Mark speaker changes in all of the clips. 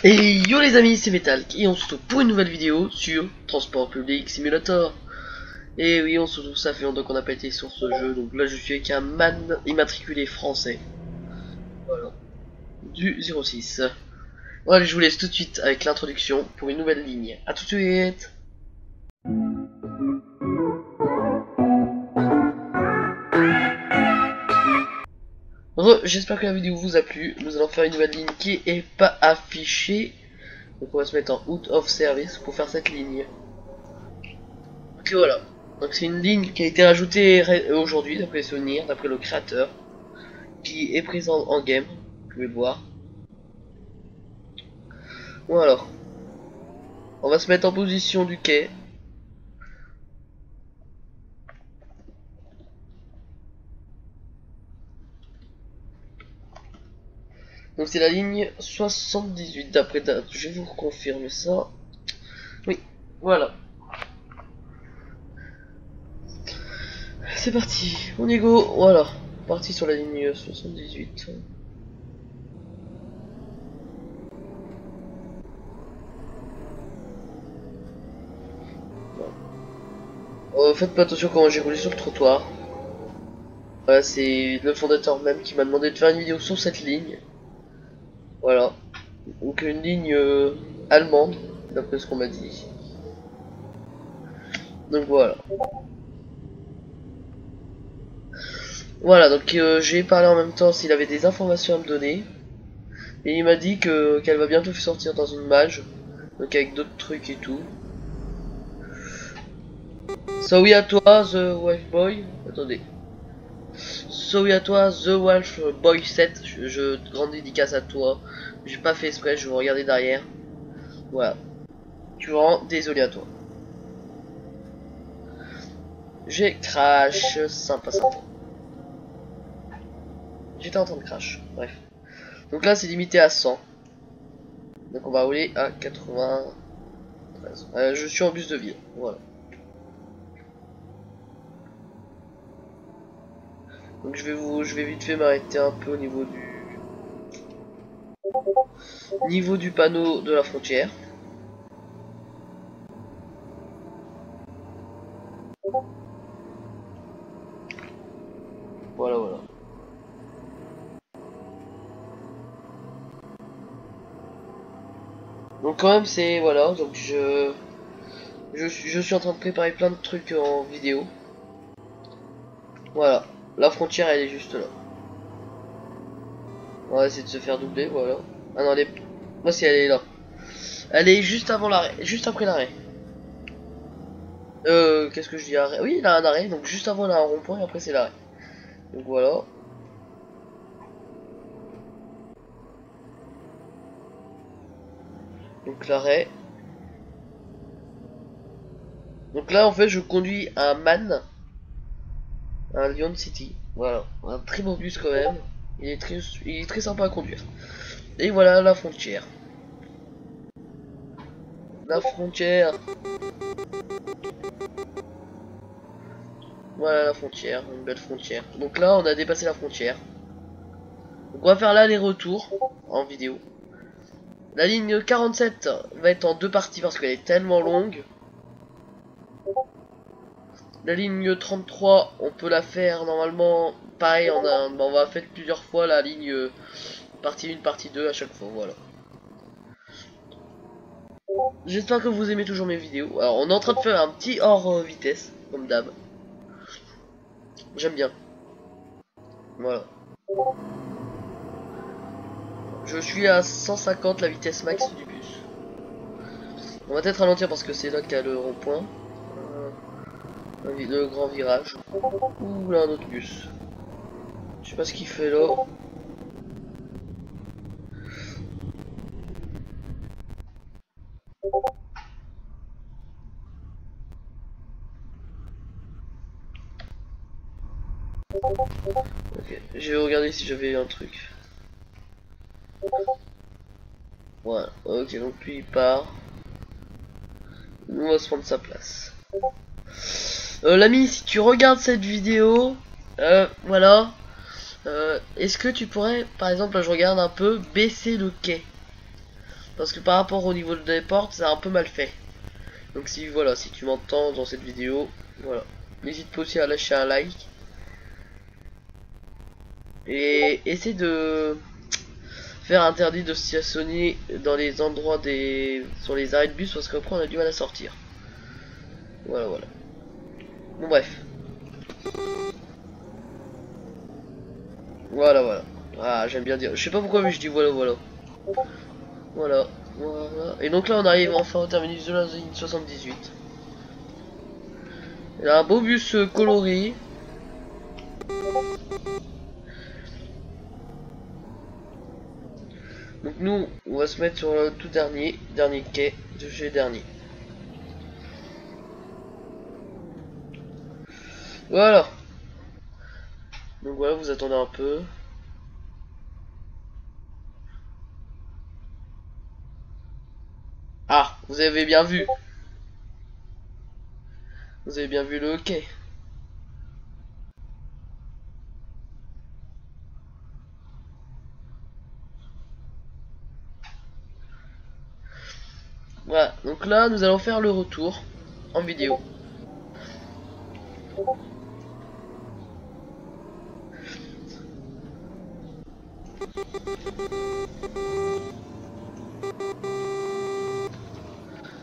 Speaker 1: Et yo les amis, c'est Metalk et on se retrouve pour une nouvelle vidéo sur Transport Public Simulator. Et oui, on se retrouve, ça fait longtemps qu'on n'a pas été sur ce jeu, donc là je suis avec un man immatriculé français. Voilà. Du 06. Voilà, je vous laisse tout de suite avec l'introduction pour une nouvelle ligne. A tout de suite. J'espère que la vidéo vous a plu. Nous allons faire une nouvelle ligne qui est pas affichée. Donc on va se mettre en out of service pour faire cette ligne. Ok, voilà. Donc c'est une ligne qui a été rajoutée aujourd'hui d'après les souvenirs, d'après le créateur, qui est présent en game, vous pouvez le voir. Bon alors, on va se mettre en position du quai. Donc c'est la ligne 78 d'après date, je vais vous confirmer ça. Oui, voilà. C'est parti, on y go, voilà. Parti sur la ligne 78. Faites pas attention quand j'ai roulé sur le trottoir. Voilà, c'est le fondateur même qui m'a demandé de faire une vidéo sur cette ligne. Voilà. Donc une ligne allemande, d'après ce qu'on m'a dit. Donc voilà. Voilà, donc j'ai parlé en même temps s'il avait des informations à me donner. Et il m'a dit qu'elle va bientôt sortir dans une mage. Donc avec d'autres trucs et tout. Sorry à toi, The Wolf Boy. Attendez. Sorry à toi, The Wolf Boy 7. Grande dédicace à toi. J'ai pas fait exprès, je vais regarder derrière. Voilà. Tu rends désolé à toi. J'ai crash. Sympa, sympa. J'étais en train de crash. Bref. Donc là, c'est limité à 100. Donc on va rouler à 93. Je suis en bus de ville. Voilà. Donc je vais vite fait m'arrêter un peu au niveau du panneau de la frontière. Voilà, voilà. Donc quand même c'est voilà, donc je suis en train de préparer plein de trucs en vidéo. Voilà, la frontière elle est juste là. On va essayer de se faire doubler, voilà. Ah non, moi si elle est là. Elle est juste avant l'arrêt, juste après l'arrêt. Qu'est-ce que je dis, arrêt? Oui, il a un arrêt, donc juste avant il a un rond-point et après c'est l'arrêt. Donc voilà. Donc l'arrêt. Donc là en fait je conduis un MAN, un Lyon City. Voilà, un très beau bus quand même. Il est très sympa à conduire. Et voilà la frontière. La frontière. Voilà la frontière, une belle frontière. Donc là on a dépassé la frontière. Donc on va faire l'aller-retour en vidéo. La ligne 47 va être en deux parties parce qu'elle est tellement longue. La ligne 33, on peut la faire normalement pareil, on va faire plusieurs fois la ligne partie 1, partie 2 à chaque fois, voilà. J'espère que vous aimez toujours mes vidéos. Alors on est en train de faire un petit hors vitesse, comme d'hab. J'aime bien. Voilà. Je suis à 150 la vitesse max du bus. On va peut-être ralentir parce que c'est là qu'il y a le rond-point. Le grand virage. Ouh là un autre bus. Je sais pas ce qu'il fait là. Ok, je vais regarder si j'avais un truc. Voilà, ok, donc lui il part. Nous on va se prendre sa place. L'ami, si tu regardes cette vidéo, voilà. Est-ce que tu pourrais, par exemple, là je regarde un peu, baisser le quai? parce que par rapport au niveau des portes, c'est un peu mal fait. Donc si voilà, si tu m'entends dans cette vidéo, voilà, n'hésite pas aussi à lâcher un like et essaie de faire interdit de stationner dans les endroits sur les arrêts de bus parce qu'après on a du mal à sortir. Voilà, voilà. Bon bref. Voilà, voilà. Ah, j'aime bien dire. Je sais pas pourquoi mais je dis voilà, voilà. Voilà, voilà. Et donc là on arrive enfin au terminus de la ligne 78. Il y a un beau bus coloré. Donc nous, on va se mettre sur le tout dernier quai de chez dernier. Voilà. Donc voilà, vous attendez un peu. Ah, vous avez bien vu. Vous avez bien vu le quai. Voilà, donc là, nous allons faire le retour en vidéo.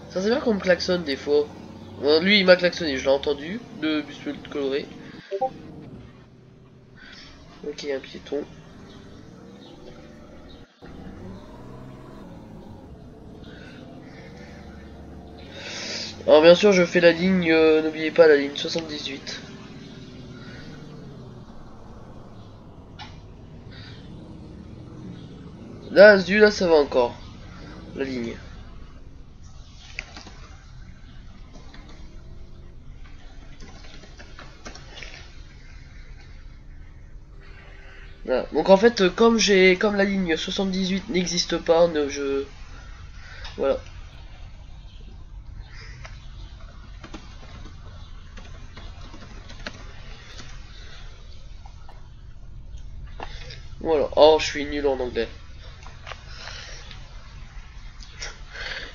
Speaker 1: Ça c'est bien qu'on me klaxonne des fois. Bon, lui il m'a klaxonné, je l'ai entendu. Le bus coloré. Ok, un piéton. Alors bien sûr je fais la ligne, n'oubliez pas la ligne 78. Là, là ça va encore. La ligne. Voilà. Donc en fait, comme la ligne 78 n'existe pas, voilà. Voilà. Oh, je suis nul en anglais.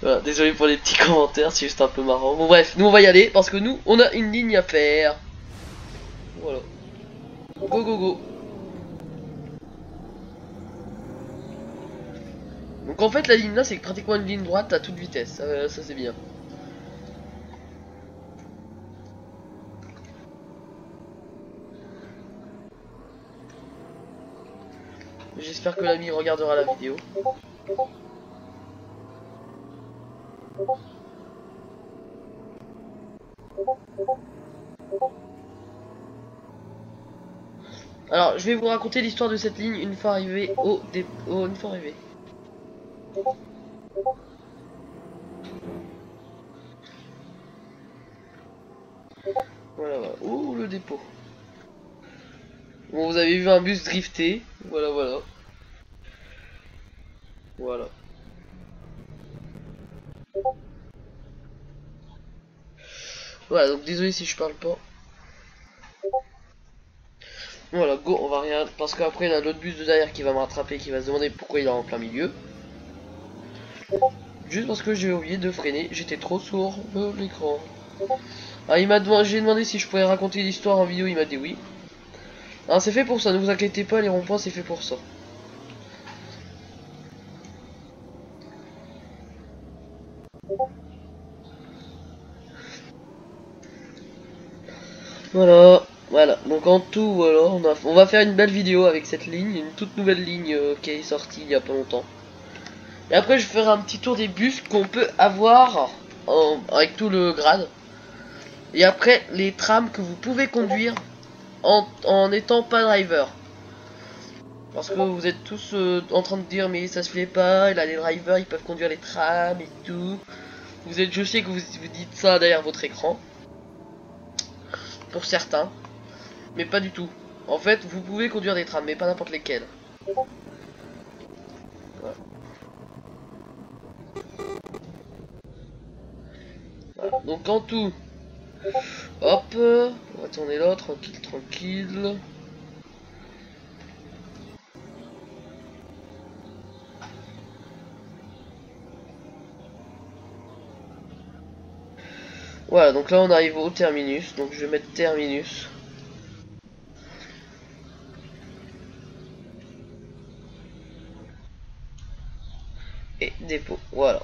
Speaker 1: Voilà, désolé pour les petits commentaires, c'est juste un peu marrant. Bon bref, nous on va y aller parce que nous on a une ligne à faire. Voilà. Go go go. Donc en fait la ligne là c'est pratiquement une ligne droite à toute vitesse, ça c'est bien. J'espère que l'ami regardera la vidéo. Alors je vais vous raconter l'histoire de cette ligne une fois arrivé au dépôt. Une fois arrivé. Voilà, voilà. Ouh, le dépôt. Bon, vous avez vu un bus drifter. Voilà, voilà. Voilà. Voilà, donc désolé si je parle pas. Voilà, go, on va rien. Parce qu'après, il y a l'autre bus de derrière qui va me rattraper, qui va se demander pourquoi il est en plein milieu. Juste parce que j'ai oublié de freiner, j'étais trop sourd de l'écran. Ah, j'ai demandé si je pouvais raconter l'histoire en vidéo, il m'a dit oui. Ah, c'est fait pour ça, ne vous inquiétez pas, les ronds-points, c'est fait pour ça. Voilà, voilà. Donc en tout, voilà, on va faire une belle vidéo avec cette ligne, une toute nouvelle ligne qui est sortie il y a pas longtemps. Et après, je ferai un petit tour des bus qu'on peut avoir avec tout le grade. Et après, les trams que vous pouvez conduire en n'étant pas driver. Parce que vous êtes tous en train de dire mais ça se fait pas, et là les drivers ils peuvent conduire les trams et tout. Je sais que vous dites ça derrière votre écran. Pour certains. Mais pas du tout. En fait, vous pouvez conduire des trams, mais pas n'importe lesquels. Voilà. Voilà. Donc en tout, hop, on va tourner là, tranquille, tranquille. Voilà, donc là on arrive au terminus, donc je vais mettre terminus. Et dépôt, voilà.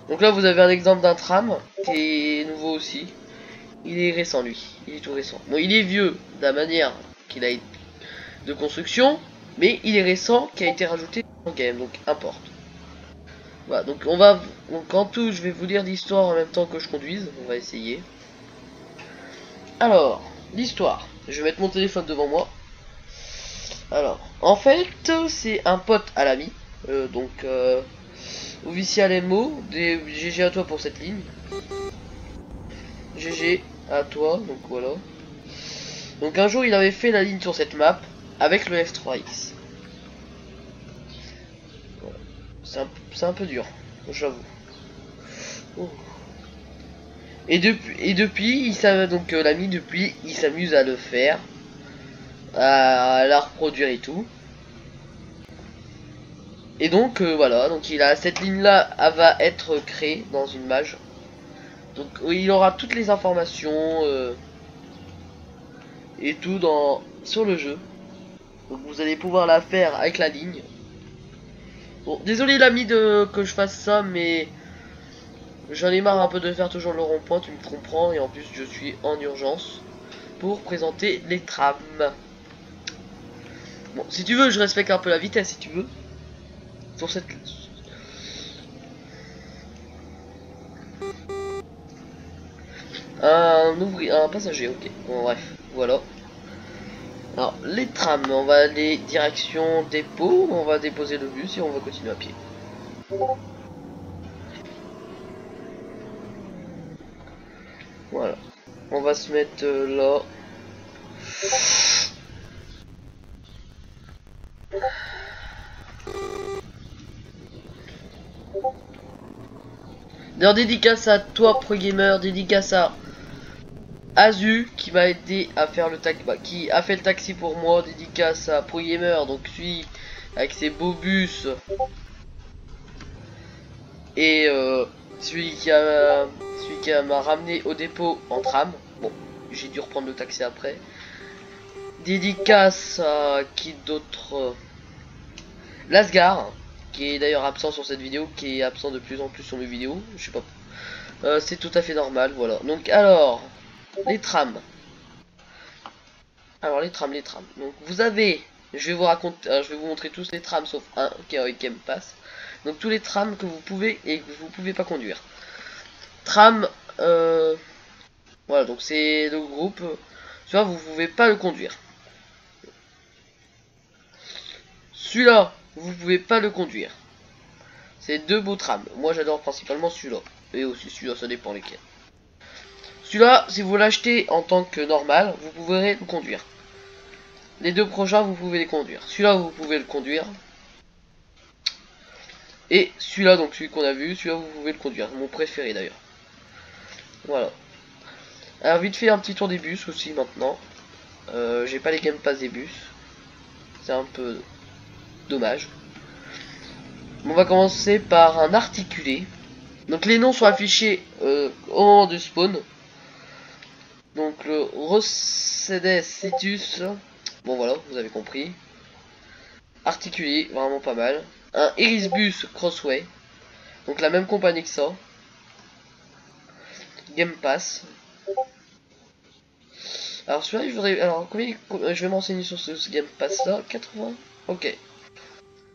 Speaker 1: Donc là vous avez un exemple d'un tram qui est nouveau aussi. Il est récent lui, il est tout récent. Bon, il est vieux de la manière qu'il a été de construction, mais il est récent qui a été rajouté dans le game, donc importe. Voilà, donc on va, donc en tout je vais vous lire l'histoire en même temps que je conduise, on va essayer. Alors, l'histoire, je vais mettre mon téléphone devant moi. Alors, en fait, c'est un pote à l'ami, officiel MO, des GG à toi pour cette ligne. GG à toi, donc voilà. Donc un jour il avait fait la ligne sur cette map avec le F3X. Voilà. C'est un peu dur, j'avoue. Oh. Et depuis, donc l'ami depuis, il s'amuse à le faire, à la reproduire et tout. Et donc voilà, donc il a cette ligne là, elle va être créée dans une mage. Donc il aura toutes les informations et tout sur le jeu. Donc vous allez pouvoir la faire avec la ligne. Bon, désolé l'ami que je fasse ça, mais j'en ai marre un peu de faire toujours le rond-point, tu me comprends, et en plus je suis en urgence pour présenter les trams. Bon, si tu veux, je respecte un peu la vitesse, si tu veux. Sur cette... un passager, ok. Bon, bref, voilà. Alors, les trams, on va aller direction dépôt, on va déposer le bus et on va continuer à pied. Voilà. On va se mettre là. D'ailleurs, dédicace à toi, Pro Gamer, dédicace à Azu qui m'a aidé à faire le taxi, qui a fait le taxi pour moi, dédicace à Pro Gamer, donc lui avec ses beaux bus, et celui qui m'a ramené au dépôt en tram. Bon, j'ai dû reprendre le taxi après. Dédicace à qui d'autre, Lasgar, qui est d'ailleurs absent sur cette vidéo, qui est absent de plus en plus sur mes vidéos, je sais pas. C'est tout à fait normal, voilà. Donc alors, les trams. Alors les trams. Donc vous avez, je vais vous raconter, je vais vous montrer tous les trams sauf un qui est avec Game Pass. Donc tous les trams que vous pouvez et que vous pouvez pas conduire. Tram, voilà, donc c'est le groupe. Tu vois, vous pouvez pas le conduire. Celui-là, vous pouvez pas le conduire. C'est deux beaux trams. Moi j'adore principalement celui-là. Et aussi celui-là, ça dépend lesquels. Celui-là, si vous l'achetez en tant que normal, vous pourrez le conduire. Les deux prochains, vous pouvez les conduire. Celui-là, vous pouvez le conduire. Et celui-là, donc celui qu'on a vu, celui-là, vous pouvez le conduire. Mon préféré d'ailleurs. Voilà. Alors, vite fait, un petit tour des bus aussi maintenant. J'ai pas les Game Pass des bus. C'est un peu dommage. On va commencer par un articulé. Donc, les noms sont affichés au moment du spawn. Donc, le Rocedes Citus. Bon, voilà, vous avez compris. Articulé, vraiment pas mal. Un Irisbus Crossway. Donc la même compagnie que ça. Game Pass. Alors celui-là, je voudrais... Alors combien... Je vais m'enseigner sur ce Game Pass là. 80. Ok.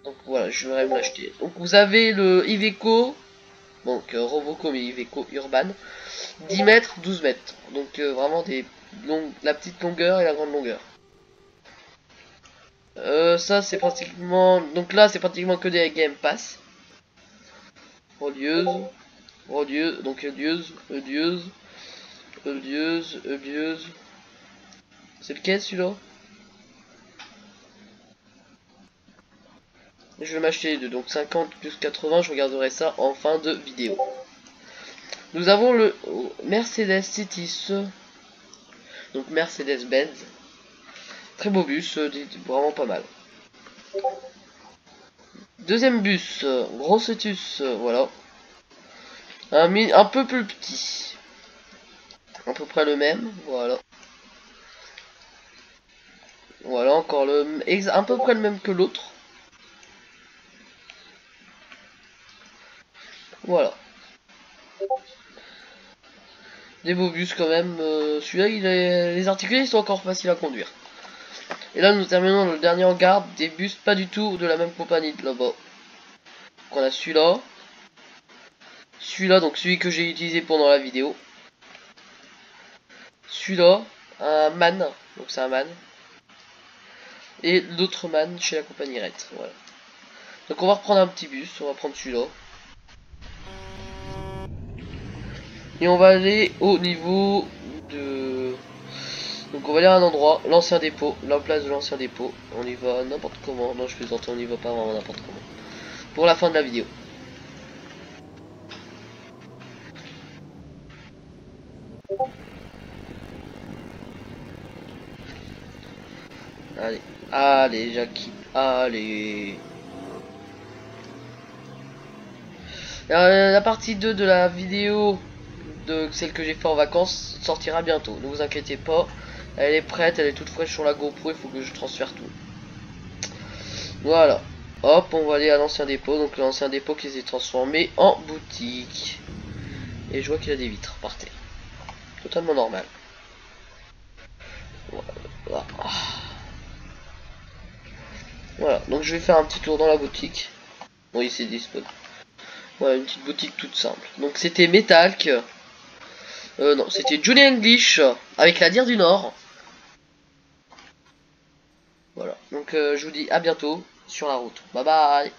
Speaker 1: Donc voilà, je vais me l'acheter. Donc vous avez le Iveco. Donc Roboco mais Iveco Urban. 10 mètres, 12 mètres. Donc vraiment la petite longueur et la grande longueur. Ça c'est pratiquement... Donc là c'est pratiquement que des Game Pass. Rodieuse. Rodieuse. Donc Odieuse. Odieuse. Odieuse. Odieuse. C'est lequel celui-là? Je vais m'acheter les deux, donc 50 plus 80, je regarderai ça en fin de vidéo. Nous avons le Mercedes Citis, donc Mercedes-Benz. Très beau bus, vraiment pas mal. Deuxième bus, Grossetus, voilà. Un peu plus petit. À peu près le même, voilà. Voilà, encore à peu près le même que l'autre. Voilà. Des beaux bus quand même. Celui-là, les articulés ils sont encore faciles à conduire. Et là, nous terminons le dernier en garde des bus pas du tout de la même compagnie de là-bas. Donc on a celui-là. Celui-là, donc celui que j'ai utilisé pendant la vidéo. Celui-là, un man. Donc c'est un man. Et l'autre man chez la compagnie Red. Voilà. Donc on va reprendre un petit bus. On va prendre celui-là. Et on va aller au niveau de... Donc on va aller à un endroit, l'ancien dépôt, la place de l'ancien dépôt. On y va n'importe comment. Non, je plaisante, on y va pas vraiment n'importe comment. Pour la fin de la vidéo. Allez, allez, Jackie, allez. La partie 2 de la vidéo, de celle que j'ai fait en vacances, sortira bientôt. Ne vous inquiétez pas, elle est prête, elle est toute fraîche sur la GoPro, il faut que je transfère tout. Voilà. Hop, on va aller à l'ancien dépôt, donc l'ancien dépôt qui s'est transformé en boutique. Et je vois qu'il y a des vitres par terre. Totalement normal. Voilà. Voilà, donc je vais faire un petit tour dans la boutique. Oui, c'est disponible. Voilà, une petite boutique toute simple. Donc c'était Metalk. Non, c'était Johnny English avec la Dire du Nord. Voilà, donc je vous dis à bientôt sur la route. Bye bye.